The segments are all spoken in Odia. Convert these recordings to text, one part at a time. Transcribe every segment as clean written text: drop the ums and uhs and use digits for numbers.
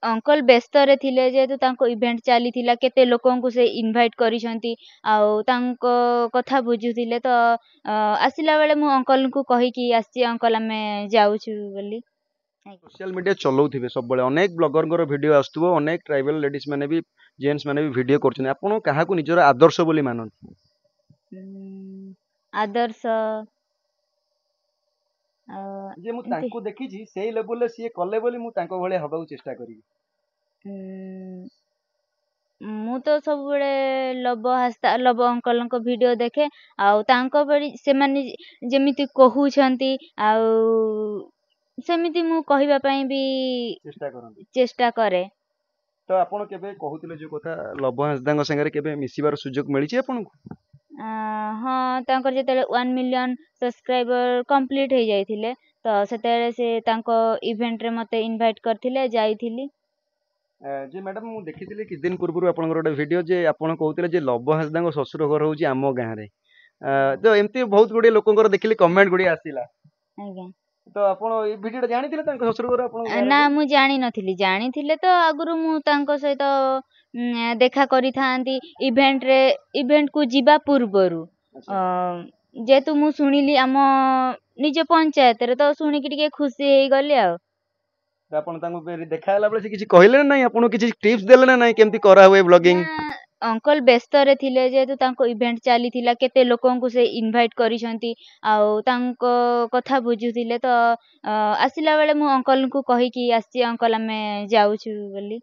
अंकल व्यस्त थिले जेहेतु तांको इवेंट चली केते लोकंकु से इनवाइट करिसंती आउ तांको कथा बुझुथिले तो आसिला बेले मु अंकल को कहिकी आसी अंकल आमे जाउछु बोली। आज्ञा। सोशल मीडिया चलाउथिबे सब बेले अनेक ब्लॉगर वीडियो आस्तुबो अनेक ट्राइबल लेडीज माने भी जेंट्स माने भी वीडियो करछन आपण काहाकू निजर आदर्श बोली मानन आदर्श जे मु एमती तांको देखिछि सेही लेवल रे सिए कले बोली मु तांको भले हबाकू चेष्टा करिवि। ମୁଁ ତ ସବୁବେଳେ ଲବ ଅଙ୍କଲଙ୍କ ଭିଡିଓ ଦେଖେ ଆଉ ତାଙ୍କ ଭଳି ସେମାନେ ଯେମିତି କହୁଛନ୍ତି ଆଉ ସେମିତି ମୁଁ କହିବା ପାଇଁ ବି चेष्टा करन ଚେଷ୍ଟା କରେ। तो आपण केबे कहूतिले जो कथा लव हंसदाଙ୍କ संगे केबे मिसिबार सुजोग मिलिछि आपनको ହଁ ତାଙ୍କର ଯେତେବେଳେ 1 ମିଲିୟନ ସବସ୍କ୍ରାଇबर କମ୍ପ୍ଲିଟ ହେଇଯାଇଥିଲେ ତ ସେତେବେଳେ ସେ ତାଙ୍କ ଇଭେଣ୍ଟରେ ମତେ ଇନଭାଇଟ କରିଥିଲେ ଯାଇଥିଲି। जे मैडम मु देखिଥିଲି कि दिन पूर्व आपनकर गोटे वीडियो जे आपण कहउतिले जे लव हंसदाଙ୍କ ससुर घर होउछि आमो गां रे तो एमती बहुत गुडी लोकंकर देखिली कमेंट गुडी आसिला ଆଜ୍ଞା। तो आपण ए वीडियो जानिथिले तांको ससुर घर आपण गां रे ନା बोली ମୁଁ ଜାଣିନଥିଲି ଜାଣିଥିଲେ ତ ଆଗରୁ ମୁଁ ତାଙ୍କ ସହିତ ଦେଖା କରିଥାନ୍ତି ଇଭେଣ୍ଟ କୁ ଯିବା ପୂର୍ବରୁ अच्छा ଯେହେତୁ ମୁଁ ଶୁଣିଲି ଆମ ନିଜ ପଞ୍ଚାୟତରେ ତ ଶୁଣିକି ଟିକେ ଖୁସି ହେଇଗଲି ଆଉ। तो आपण तांको देखा होला बेले से किछि कहले ना नाही आपण किछि टिप्स देले ना नाही केमती करा हुए ନା ब्लॉगिंग ଅଙ୍କଲ ବ୍ୟସ୍ତରେ ଥିଲେ ଯେହେତୁ ତାଙ୍କ ଇଭେଣ୍ଟ ଚାଲିଥିଲା କେତେ ଲୋକଙ୍କୁ ସେ ଇନଭାଇଟ କରିଛନ୍ତି ଆଉ ତାଙ୍କ କଥା ବୁଝୁଥିଲେ ତ ଆସିଲା ବେଳେ ମୁଁ ଅଙ୍କଲଙ୍କୁ କହିକି ଆସିଛି ଅଙ୍କଲ ଆମେ ଯାଉଛୁ ବୋଲି।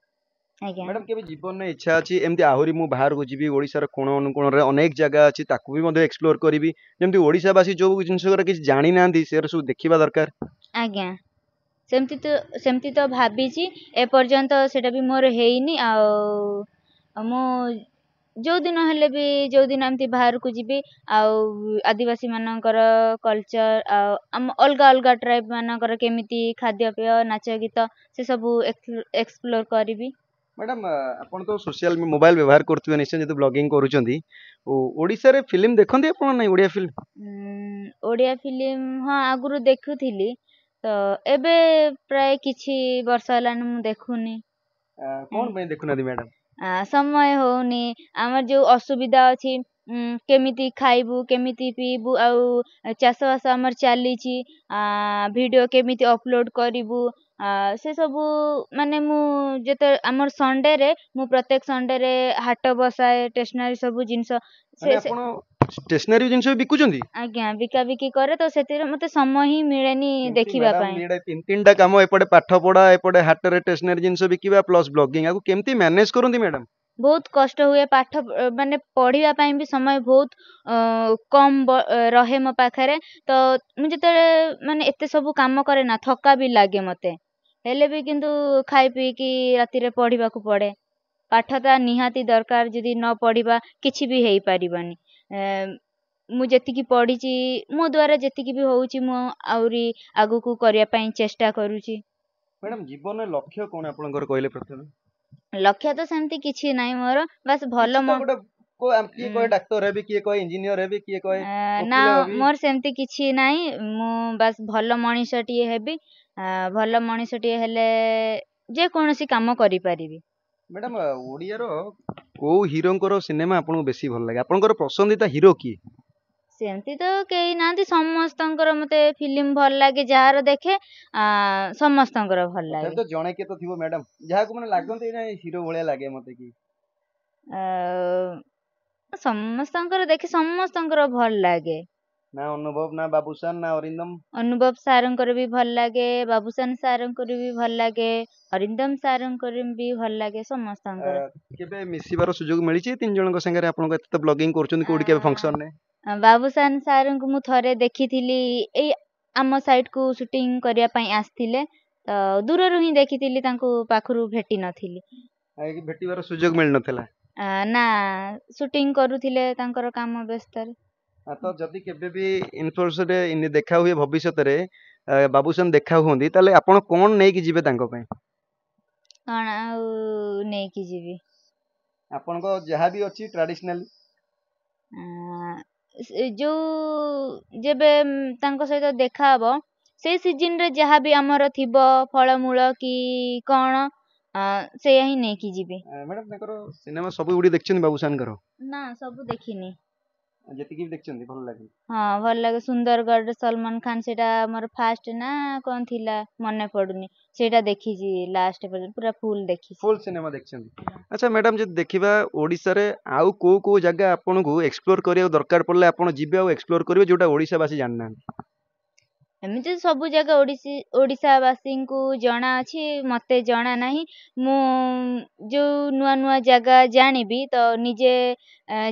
ଆଜ୍ଞା। मैडम केबे जीवन में इच्छा अछि एमती आहुरी मु बाहर को जीवी ओडिसा कोण अनुकोण रे अनेक जगह अछि ताकू भी मध्ये एक्सप्लोर करिवि जेमती ओडिसा बासी जो जिंस किछि जानि नांदी से सब देखिबा दरकार। ଆଜ୍ଞା ସେମିତି ତ ଭାବିଛି ଏପର୍ଯ୍ୟନ୍ତ ସେଟା ବି ମୋର ହେଇନି ଆଉ ମୁଁ ଯୋଉଦିନ ହେଲେ ବି ଯୋଉଦିନ ଏମିତି ବାହାରକୁ ଯିବି ଆଉ ଆଦିବାସୀ ମାନଙ୍କର କଲଚର ଆଉ ଆମ ଅଲଗା ଅଲଗା ଟ୍ରାଇବ ମାନଙ୍କର କେମିତି ଖାଦ୍ୟପେୟ ନାଚ ଗୀତ ସେ ସବୁ ଏକ୍ସପ୍ଲୋର କରିବି। मैडम आपण तो सोशल मोबाइल व्यवहार करथुबे निश्चय जेतु ब्लॉगिंग करूचंदी ओडिसा रे फिल्म देखंती आपण नाही ओडिया फिल्म ओडिया फिल्म ହଁ ଆଗରୁ ଦେଖୁଥିଲି ତ ଏବେ ପ୍ରାୟ କିଛି ବର୍ଷ ହେଲାଣି ମୁଁ ଦେଖୁନି। कोन पे देखुनादी मैडम ସମୟ ହଉନି ଆମର ଯୋଉ ଅସୁବିଧା ଅଛି କେମିତି ଖାଇବୁ କେମିତି ପିଇବୁ ଆଉ ଚାଷ ବାସ ଆମର ଚାଲିଛି ଭିଡିଓ କେମିତି ଅପଲୋଡ କରିବୁ ସେ ସବୁ ମାନେ ମୁଁ ଯେତେ ଆମର ସଣ୍ଡେରେ ମୁଁ ପ୍ରତ୍ୟେକ ସଣ୍ଡେରେ ହାଟ ବସାଏ ଷ୍ଟେସନାରୀ ସବୁ ଜିନିଷ माने ସେ आपण स्टेशनरी जिंस भी बिकुचंदी ଆଜ୍ଞା ବିକାବିକି କରେ ତ ସେଥିରେ ମତେ ସମୟ ହିଁ ମିଳେନି केमती ଦେଖିବା मैडम ପାଇଁ। एडा तीन तीन टा काम एपटे पाठ पढ़ा एपटे हाट रे स्टेशनरी जिंस बिकिबा प्लस ब्लॉगिंग आको केमती मैनेज करंती मैडम ବହୁତ କଷ୍ଟ ହୁଏ ପାଠ ମାନେ ପଢିବା ପାଇଁ ବି ସମୟ ବହୁତ କମ ରହେ ମୋ ପାଖରେ ତ ମୁଁ ଯେତେବେଳେ ମାନେ ଏତେ ସବୁ କାମ କରେ ନା ଥକା ବି ଲାଗେ ମତେ ହେଲେ ବି କିନ୍ତୁ ଖାଇ ପିଇକି ରାତିରେ ପଢିବାକୁ ପଡେ ପାଠଟା ନିହାତି ଦରକାର ଯଦି ନ ପଢିବା କିଛି ବି ହେଇପାରିବନି। ମୁଁ ଯେତିକି ପଢିଛି ମୋ ଦ୍ଵାରା ଯେତିକି ବି ହଉଛି ମୁଁ ଆହୁରି ଆଗକୁ କରିବା ପାଇଁ ଚେଷ୍ଟା କରୁଛି। मैडम जीवन में लक्ष्य कोन आपनकर कहले प्रथमे ଲକ୍ଷ୍ୟ ତ ସେମିତି କିଛି ନାହିଁ ମୋର ବାସ୍ किछि ଭଲ तो गोटे को आम किए ଉଁ, कहे डाक्टर हेबी किए कहे इंजीनियर हेबी किए कहे ନା वकील हेबी ମୋର सेମିତି କିଛି ନାହିଁ ମୁଁ ବାସ୍ ଭଲ ମଣିଷଟିଏ ହେବି ଭଲ ମଣିଷଟିଏ ହେଲେ ଯେକୌଣସି କାମ କରିପାରିବି। मैडम ओडिया रो को हीरोंकर सिनेमा आपनको बेसी भल लागे आपनकर पसंदीदा हीरो की ସେମିତି ତ କେହି ନାହାନ୍ତି ସମସ୍ତଙ୍କର ମତେ ଫିଲ୍ମ ଭଲ ଲାଗେ ଯାହାର ଦେଖେ ସମସ୍ତଙ୍କର ଭଲ तथापि ଲାଗେ। तो जणे के तो थिबो मैडम जाहाको माने लागंती ना हीरो भलिया लागे मते की ଆ, ସମସ୍ତଙ୍କର ଦେଖେ ସମସ୍ତଙ୍କର ଭଲ ଲାଗେ। ना अनुभव ना बाबूशान ना अरिंदम ଅନୁଭବ ସାରଙ୍କର ବି ଭଲ ଲାଗେ ବାବୁସାନ ସାରଙ୍କର ବି ଭଲ ଲାଗେ ଅରିନ୍ଦମ ସାରଙ୍କର ବି ଭଲ ଲାଗେ ସମସ୍ତଙ୍କର। केबे मिसिबार सुजोग मिलिछि तीन जनक संगे आपनको एते ब्लॉगिंग करछन कोडी केबे फंक्शन ने ବାବୁସାନ ସାରଙ୍କୁ ମୁଁ ଥରେ ଦେଖିଥିଲି ଏଇ ଆମ ସାଇଟ୍ କୁ ସୁଟିଂ କରିବା ପାଇଁ ଆସିଥିଲେ ତ ଦୂରରୁ ହିଁ ଦେଖିଥିଲି ତାଙ୍କୁ ପାଖରୁ ଭେଟି ନଥିଲି। आइ भेटिबार सुजोग मिल नथला ନା ସୁଟିଂ କରୁଥିଲେ ତାଙ୍କର କାମ ବ୍ୟସ୍ତରେ। तो जदि केबे भी इनफोर्स रे इन देखा हुए भविष्यत रे बाबूशान देखा हुंदी ताले आपण कोन नै कि जिवे तांको पय କଣ ଆଉ ନେଇକି ଯିବି आपनको जहाँ भी अच्छी ट्रेडिशनल ଯୋଉ ଯେବେ ତାଙ୍କ ସହିତ ଦେଖାହବ ସେଇ ସିଜିନରେ ଯାହା ବି ଆମର ଥିବ ଫଳମୂଳ କି କଣ ସେଇଆ ହିଁ ନେଇକି ଯିବି। ମ୍ୟାଡାମ ତାଙ୍କର ସିନେମା ସବୁ ଗୁଡି ଦେଖିଛନ୍ତି ବାବୁସାନଙ୍କର? ନା ସବୁ ଦେଖିନି। ଯେତିକି ବି ଦେଖିଛନ୍ତି ଭଲ ଲାଗେ? ହଁ ଭଲ ଲାଗେ। ସୁନ୍ଦରଗଡ଼ ସଲମାନ ଖାନ, ସେଇଟା ମୋର ଫାଷ୍ଟ ନା କଣ ଥିଲା ମନେ ପଡୁନି, ସେଇଟା ଦେଖିଛି ଲାଷ୍ଟ ପର୍ଯ୍ୟନ୍ତ, ପୁରା ଫୁଲ ଦେଖିଛି। ଫୁଲ ସିନେମା ଦେଖିଛନ୍ତି? ଆଚ୍ଛା ମ୍ୟାଡାମ, ଯଦି ଦେଖିବା ଓଡିଶାରେ ଆଉ କୋଉ କୋଉ ଜାଗା ଆପଣଙ୍କୁ ଏକ୍ସପ୍ଲୋର କରିବାକୁ ଦରକାର ପଡିଲେ ଆପଣ ଯିବେ ଆଉ ଏକ୍ସପ୍ଲୋର କରିବେ ଯୋଉଟା ଓଡିଶାବାସୀ ଜାଣିନାହାନ୍ତି? ଏମିତି ସବୁ ଜାଗା ଓଡ଼ିଶାବାସୀଙ୍କୁ ଜଣା ଅଛି, ମତେ ଜଣା ନାହିଁ। ମୁଁ ଯୋଉ ନୂଆ ନୂଆ ଜାଗା ଜାଣିବି ତ ନିଜେ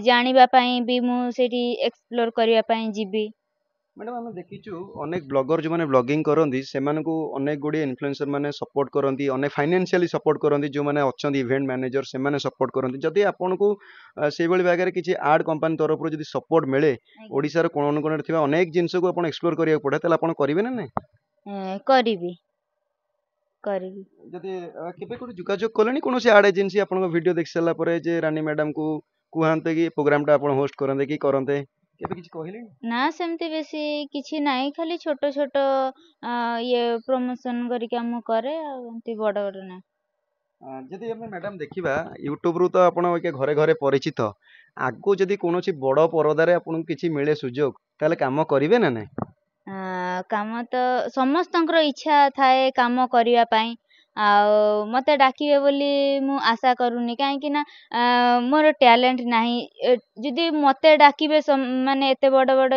ଜାଣିବା ପାଇଁ ବି ମୁଁ ସେଇଠି ଏକ୍ସପ୍ଲୋର କରିବା ପାଇଁ ଯିବି। ମ୍ୟାଡାମ ଆମେ ଦେଖିଛୁ ଅନେକ ବ୍ଲଗର ଯୋଉମାନେ ବ୍ଲଗିଂ କରନ୍ତି ସେମାନଙ୍କୁ ଅନେକ ଗୁଡ଼ିଏ ଇନଫ୍ଲୁଏନ୍ସର ମାନେ ସପୋର୍ଟ କରନ୍ତି, ଅନେକ ଫାଇନାନ୍ସିଆଲି ସପୋର୍ଟ କରନ୍ତି, ଯୋଉମାନେ ଅଛନ୍ତି ଇଭେଣ୍ଟ ମ୍ୟାନେଜର ସେମାନେ ସପୋର୍ଟ କରନ୍ତି। ଯଦି ଆପଣଙ୍କୁ ସେଇଭଳି ଜାଗାରେ କିଛି ଆଡ୍ କମ୍ପାନୀ ତରଫରୁ ଯଦି ସପୋର୍ଟ ମିଳେ, ଆଜ୍ଞା। ଓଡ଼ିଶାର କୋଣ ଅନୁକୋଣରେ ଥିବା ଅନେକ ଜିନିଷକୁ ଆପଣ ଏକ୍ସପ୍ଲୋର କରିବାକୁ ପଡ଼େ, ତାହେଲେ ଆପଣ କରିବେ ନା ନାଇଁ? କରିବି କରିବି। ଯଦି କେବେ କୋଉଠି ଯୋଗାଯୋଗ କଲେଣି କୌଣସି ଆଡ୍ ଏଜେନ୍ସି ଆପଣଙ୍କ ଭିଡିଓ ଦେଖି ସାରିଲା ପରେ ଯେ ରାନୀ ମ୍ୟାଡାମକୁ କୁହନ୍ତେ କି ପ୍ରୋଗ୍ରାମ ଟା ଆପଣ ହୋଷ୍ଟ କରନ୍ତେ କି କରନ୍ତେ, କେବେ କିଛି କହିଲେଣି? ନା ସେମିତି ବେଶୀ କିଛି ନାହିଁ, ଖାଲି ଛୋଟ ଛୋଟ ଇଏ ପ୍ରମୋସନ କରିକି ମୁଁ କରେ, ଆଉ ଏମିତି ବଡ ବଡ ନାହିଁ। ଯଦି ଆମେ ମ୍ୟାଡାମ ଦେଖିବା ୟୁଟ୍ୟୁବରୁ ତ ଆପଣ ଏକେ ଘରେ ଘରେ ପରିଚିତ, ଆଗକୁ ଯଦି କୌଣସି ବଡ ପରଦାରେ ଆପଣଙ୍କୁ କିଛି ମିଳେ ସୁଯୋଗ, ତାହେଲେ କାମ କରିବେ ନା ନାଇଁ? କାମ ତ ସମସ୍ତଙ୍କର ଇଚ୍ଛା ଥାଏ କାମ କରିବା ପାଇଁ, ଆଉ ମତେ ଡାକିବେ ବୋଲି ମୁଁ ଆଶା କରୁନି, କାହିଁକି ନା ମୋର ଟ୍ୟାଲେଣ୍ଟ ନାହିଁ। ଯଦି ମତେ ଡାକିବେ ମାନେ ଏତେ ବଡ ବଡ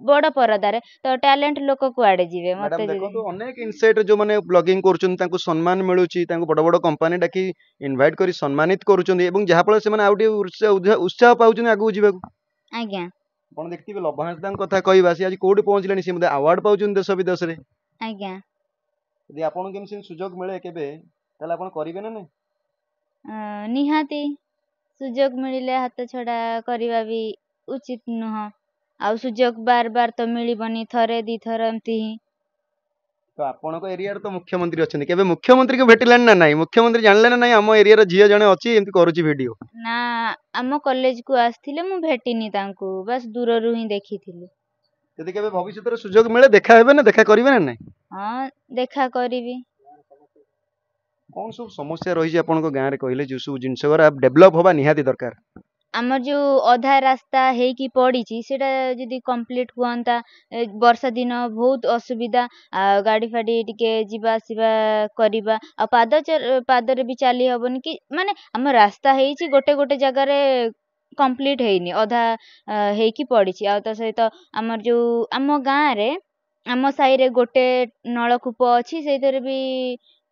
ବଡ ପରଦାରେ, ତ ଟ୍ୟାଲେଣ୍ଟ ଲୋକ କୁଆଡେ ଯିବେ ମ୍ୟାଡାମ ମତେ ଯଦି। ଦେଖନ୍ତୁ ଅନେକ ଇନସାଇଟ୍ ଯୋଉମାନେ ବ୍ଲଗିଂ କରୁଛନ୍ତି ତାଙ୍କୁ ସମ୍ମାନ ମିଳୁଛି, ତାଙ୍କୁ ବଡ ବଡ କମ୍ପାନୀ ଡାକି ଇନଭାଇଟ୍ କରି ସମ୍ମାନିତ କରୁଛନ୍ତି ଏବଂ ଯାହାଫଳରେ ସେମାନେ ଆଉ ଟିକେ ଉତ୍ସାହ ପାଉଛନ୍ତି ଆଗକୁ ଯିବାକୁ। ଆଜ୍ଞା ଆପଣ ଦେଖିଥିବେ ଲବଣାସ ଦାଙ୍କ କଥା କହିବା, ସେ ଆଜି କୋଉଠି ପହଞ୍ଚିଲେଣି, ସେ ମଧ୍ୟ ଆୱାର୍ଡ ପାଉଛନ୍ତି ଦେଶ ବିଦେଶରେ। ଆଜ୍ଞା। ଯଦି ଆପଣଙ୍କୁ କେମିତି ସେମିତି ସୁଯୋଗ ମିଳେ କେବେ, ତାହେଲେ ଆପଣ କରିବେ ନା ନାଇଁ? ନିହାତି ସୁଯୋଗ ମିଳିଲେ ହାତ ଛଡା କରିବା ବି ଉଚିତ ନୁହଁ। ଆଉ ସୁଯୋଗ ବାର ବାର ତ ମିଳିବନି, ଥରେ ଦିଥର ଏମିତି ହିଁ। ତ ଆପଣଙ୍କ ଏରିଆରେ ତ ମୁଖ୍ୟମନ୍ତ୍ରୀ ଅଛନ୍ତି, କେବେ ମୁଖ୍ୟମନ୍ତ୍ରୀକୁ ଭେଟିଲେଣି ନା ନାଇଁ? ମୁଖ୍ୟମନ୍ତ୍ରୀ ଜାଣିଲେ ନା ନାଇଁ ଆମ ଏରିଆର ଝିଅ ଜଣେ ଅଛି ଏମିତି କରୁଛି ଭିଡିଓ? ନା, ଆମ କଲେଜକୁ ଆସିଥିଲେ, ମୁଁ ଭେଟିନି ତାଙ୍କୁ, ବାସ୍ ଦୂରରୁ ହିଁ ଦେଖିଥିଲି। ଯଦି କେବେ ଭବିଷ୍ୟତରେ ସୁଯୋଗ ମିଳେ ଦେଖା ହେବେ ନା ଦେଖା କରିବେ ନା ନାଇଁ? ହଁ ଦେଖା କରିବି। କଣ ସବୁ ସମସ୍ୟା ରହିଛି ଆପଣଙ୍କ ଗାଁରେ କହିଲେ, ଯୋଉ ସବୁ ଜିନିଷ ଗୁରା ଡେଭଲପ ହବା ନିହାତି ଦରକାର? ଆମର ଯୋଉ ଅଧା ରାସ୍ତା ହେଇକି ପଡିଛି ସେଇଟା ଯଦି କମ୍ପ୍ଲିଟ ହୁଅନ୍ତା, ବର୍ଷା ଦିନ ବହୁତ ଅସୁବିଧା, ଆଉ ଗାଡି ଫାଡି ଟିକେ ଯିବା ଆସିବା କରିବା, ଆଉ ପାଦରେ ବି ଚାଲି ହବନି, କି ମାନେ ଆମ ରାସ୍ତା ହେଇଛି ଗୋଟେ ଗୋଟେ ଜାଗାରେ କମ୍ପ୍ଲିଟ ହେଇନି, ଅଧା ହେଇକି ପଡିଛି। ଆଉ ତା ସହିତ ଆମର ଯୋଉ ଆମ ଗାଁରେ ଆମ ସାହିରେ ଗୋଟେ ନଳକୂପ ଅଛି, ସେଇଥିରେ ବି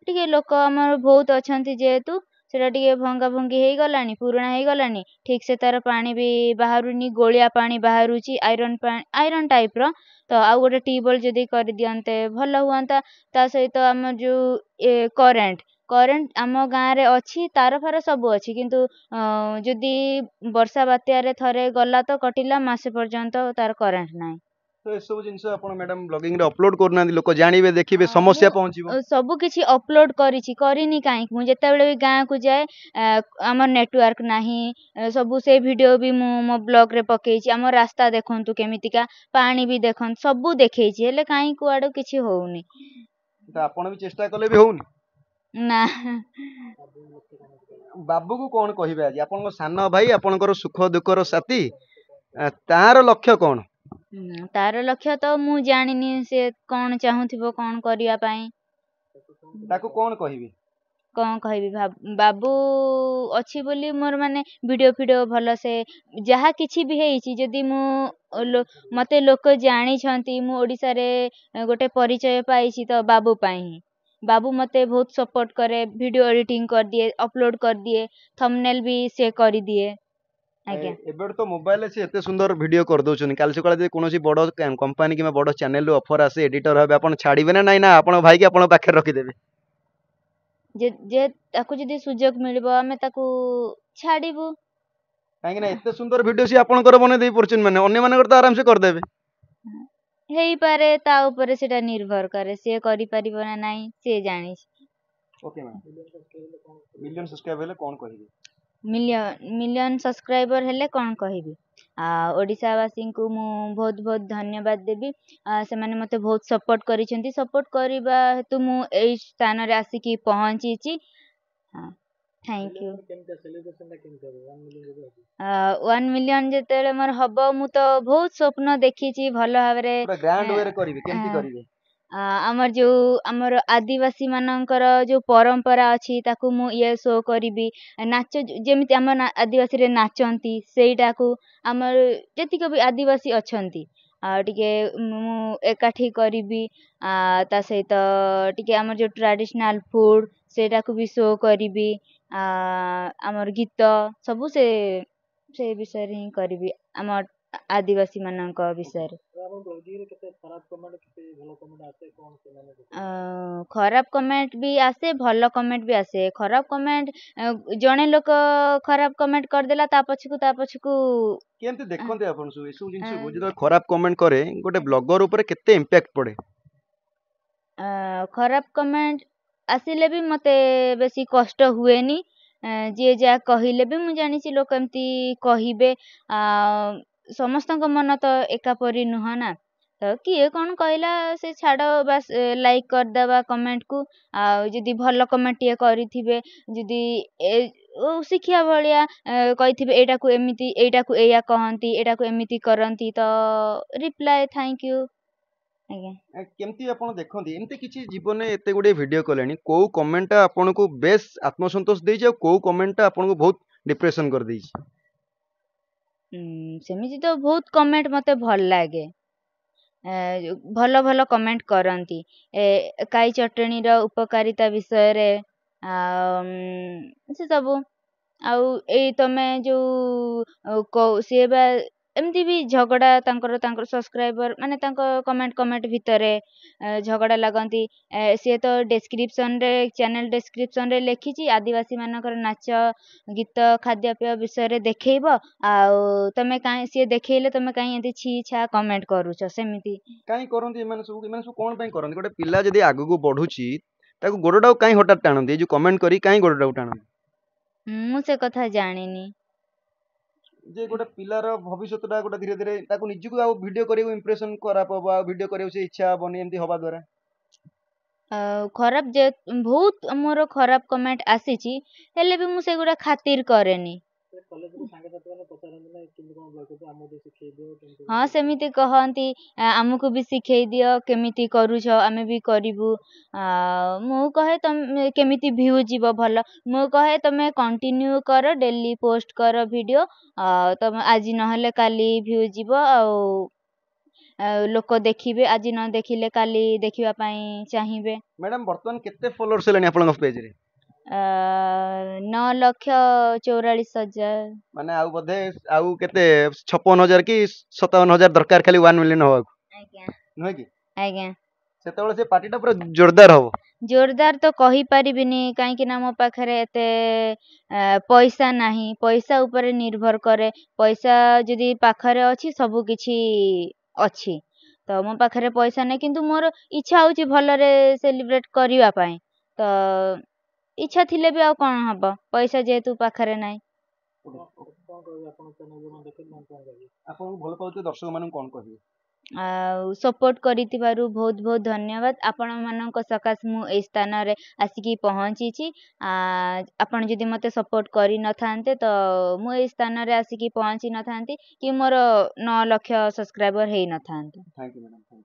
ଟିକେ ଲୋକ ଆମର ବହୁତ ଅଛନ୍ତି, ଯେହେତୁ ସେଟା ଟିକେ ଭଙ୍ଗା ଭଙ୍ଗି ହେଇଗଲାଣି, ପୁରୁଣା ହେଇଗଲାଣି, ଠିକ ସେ ତାର ପାଣି ବି ବାହାରୁନି, ଗୋଳିଆ ପାଣି ବାହାରୁଛି, ଆଇରନ୍ ଟାଇପ ର। ତ ଆଉ ଗୋଟେ ଟ୍ୟୁବୱେଲ ଯଦି କରିଦିଅନ୍ତେ ଭଲ ହୁଅନ୍ତା। ତା ସହିତ ଆମର ଯୋଉ କରେଣ୍ଟ ଆମ ଗାଁରେ ଅଛି, ତାର ଫାର ସବୁ ଅଛି, କିନ୍ତୁ ଯଦି ବର୍ଷା ବାତ୍ୟାରେ ଥରେ ଗଲା ତ କଟିଲା, ମାସେ ପର୍ଯ୍ୟନ୍ତ ତାର କରେଣ୍ଟ ନାହିଁ। ତ ଏସବୁ ଜିନିଷ ଆପଣ ମ୍ୟାଡାମ ବ୍ଲଗିଂରେ ଅପଲୋଡ କରୁନାହାନ୍ତି, ଲୋକ ଜାଣିବେ ଦେଖିବେ ମୁଁ ସମସ୍ୟା ପହଞ୍ଚିବ। ସବୁ କିଛି ଅପଲୋଡ କରିନି କାହିଁକି, ମୁଁ ଯେତେବେଳେ ବି ଗାଁକୁ ଯାଏ ଆମର ନେଟୱାର୍କ ନାହିଁ, ସବୁ ସେ ଭିଡିଓ ବି ମୁଁ ମୋ ବ୍ଲଗ ରେ ପକେଇଛି। ଆମ ରାସ୍ତା ଦେଖନ୍ତୁ କେମିତିକା, ପାଣି ବି ଦେଖନ୍ତୁ, ସବୁ ଦେଖେଇଛି, ହେଲେ କାହିଁ କୁଆଡୁ କିଛି ହଉନି। ତ ଆପଣ ବି ଚେଷ୍ଟା କଲେ ବି ହଉନି? ନା। ବାବୁକୁ କଣ କହିବେ ଆଜି, ଆପଣଙ୍କ ସାନ ଭାଇ, ଆପଣଙ୍କର ସୁଖ ଦୁଃଖର ସାଥୀ, ତାର ଲକ୍ଷ୍ୟ କଣ? ତାର ଲକ୍ଷ୍ୟ ତ ମୁଁ ଜାଣିନି, ସେ କଣ ଚାହୁଁଥିବ କଣ କରିବା ପାଇଁ। ତାକୁ କଣ କହିବି? କଣ କହିବି, ବାବୁ ଅଛି ବୋଲି ମୋର ମାନେ ଭିଡିଓ ଫିଡିଓ ଭଲସେ, ଯାହା କିଛି ବି ହେଇଛି, ଯଦି ମତେ ଲୋକ ଜାଣିଛନ୍ତି, ମୁଁ ଓଡିଶାରେ ଗୋଟେ ପରିଚୟ ପାଇଛି ତ ବାବୁ ପାଇଁ ହିଁ। ବାବୁ ମତେ ବହୁତ ସପୋର୍ଟ କରେ, ଭିଡିଓ ଏଡିଟିଂ କରିଦିଏ, ଅପଲୋଡ କରିଦିଏ, ଥମ୍ବନେଲ ବି ସେ କରିଦିଏ। ଆଜ୍ଞା। ଏବେଠୁ ତ ମୋବାଇଲରେ ସେ ଏତେ ସୁନ୍ଦର ଭିଡିଓ କରିଦଉଛନ୍ତି, କାଲି ସକାଳେ ଯଦି କୌଣସି ବଡ କମ୍ପାନୀ କିମ୍ବା ବଡ ଚ୍ୟାନେଲରୁ ଅଫର ଆସେ ଏଡିଟର ଭାବେ, ଆପଣ ଛାଡିବେ ନା ନାଇଁ, ନା ଆପଣଙ୍କ ଭାଇକି ଆପଣଙ୍କ ପାଖରେ ରଖିଦେବେ? ଯେ ତାକୁ ଯଦି ସୁଯୋଗ ମିଳିବ ଆମେ ତାକୁ ଛାଡିବୁ। କାହିଁକି ନା ଏତେ ସୁନ୍ଦର ଭିଡିଓ ସିଏ ଆପଣଙ୍କର ବନେଇ ଦେଇ ପାରୁଛନ୍ତି, ମାନେ ଅନ୍ୟମାନଙ୍କର ତ ଆରାମସେ କରିଦେବେ। ହେଇପାରେ, ତା ଉପରେ ସେଟା ନିର୍ଭର କରେ, ସିଏ କରିପାରିବ ନା ନାଇଁ ସିଏ ଜାଣିଛି। ଓକେ ମ୍ୟାମ୍, ମିଲିୟନ ସବସ୍କ୍ରାଇବ ହେଲେ କଣ କହିବେ? मिलियन सब्सक्राइबर हेले कौन कहबी ओडिशावासी को मु बहुत बहुत धन्यवाद देवी से माने मते बहुत सपोर्ट करिसेंती सपोर्ट करबा हेतु मु एई स्थान रे आसिकी पहुंचीची थैंक यू 1 मिलियन जेतेले मोर हबो मु तो बहुत स्वप्न देखिची भल भाबरे पूरा ग्रैंड वे रे करिवे केमती करिवे आमर जो आमर आदिवासी मानकर जो परंपरा अछि ताकू मु ये शो करिवि नाच जेमिति आम आदिवासी रे नाचंती सेटाकू आमर जेतिक भी आदिवासी अछंती टिके मु एकाठी करिवि ता सहित टिके आमर जो ट्रेडिशनल फूड सेटाकू भी शो करिवि आमर गीत सबु से विषय रे ही करिवि आमर आदिवासी मानक विषय रे खराब कमेंट भी आसे भल कमेंट भी आसे खराब कमेंट जणे लोक खराब कमेंट करदेला ता पछकू केमती देखंते आपण सु एसु जिंस को जदो खराब कमेंट करे गोटे ब्लॉगर ऊपर केते इंपैक्ट पड़े खराब कमेंट आसिले भी मते बेसी कष्ट हुएनी जे जा कहिले भी मु जानिछि लोक एमती कहिबे समस्तक मन तो एका परी नुह ना तो किए कौन कहला से छाड़ बस लाइक करदेवा कमेंट को जदि भल कमेंट टे करिथिबे जदि शिक्षा भलिया कहिथिबे एटा को एमिति एटा को एया कहंती एटा को एमिति करंती तो रिप्लाई थैंक यू आज्ञा केमती आपण देखंती एमती किछि जीवन में एते गुडे वीडियो कलेनी को कमेंट आपण को बेस आत्मसंतोष देई जे को कमेंट आपण को बहुत डिप्रेशन कर देई सेमिति तो बहुत कमेंट मते भल लागे भल भल कमेंट करंती काई चटणी रो उपकारिता विषय रे से सब आउ ए तमे जो से बा एमती भी झगड़ा तांकर सब्सक्राइबर माने कमेंट कमेंट भितरे झगड़ा लगंती से तो डिस्क्रिप्शन रे चैनल डिस्क्रिप्शन रे लिखिची आदिवासी मानकर नाच गीत खाद्य पेय विषय रे देखैबो तमे काई से देखैले तमे काई एंती छी छा कमेंट करूछ सेमिति काई करंती एमाने सब कोन पई करंती गोटे पिल्ला जदी आगु को बढ़ुची ताको गोडडाउ काई हठात टाणंती जो कमेंट करी काई गोडडाउ टाणंती मु से कथा जानिनी जे गोटे पिलार भविष्यटा गोटे धीरे धीरे ताको निजको आ वीडियो करियो इंप्रेशन खराब हो आ वीडियो करियो से इच्छा बनी एमती होबा द्वारा खराब जे बहुत मोर खराब कमेंट आसीची हेले भी मु से गुडा खातिर करेनी हाँ सेमिति कहंती आमको भी सिखै दियो केमिति करूछ आमे भी करिवु मु कहे तुम केमिति व्यू जीव भल मु कहे तमे कंटिन्यू कर डेली पोस्ट कर वीडियो तम आज नहले काली व्यू जीव लोक देखिबे आज न देखिले काली देखिबा पई चाहिबे मैडम वर्तमान केते फॉलोअर्स लेनी आपन पेज रे 9,44,000 माने आउ बधे आउ केते 56,000 की 57,000 दरकार खाली 1 मिलियन हो आज्ञा नय की आज्ञा सेतेबेले से पार्टीटा पूरा जोरदार हो जोरदार तो कहि परिबिनी काहे कि ना मो पाखरे एते पैसा नाही पैसा ऊपर निर्भर करे पैसा जदी पाखरे अछि सब किछि अछि तो मो पाखरे पैसा नै किंतु मोर इच्छा होची भलरे सेलिब्रेट करिवा पई तो इच्छा थिले भी आ कोन हबो पैसा जेतु पाखरे नाही आपन भल पाउते दर्शक मानन कोन कहबे सपोर्ट करितिबारु बहुत बहुत धन्यवाद आपण मानक सकाश मु ए स्थान रे आसिकी पहुंचीची आपण जदी मते सपोर्ट करि न थांते तो मु ए स्थान रे आसिकी पहुंची न थांती कि मोर 9 लाख सब्सक्राइबर हेई न थांते थैंक यू मैडम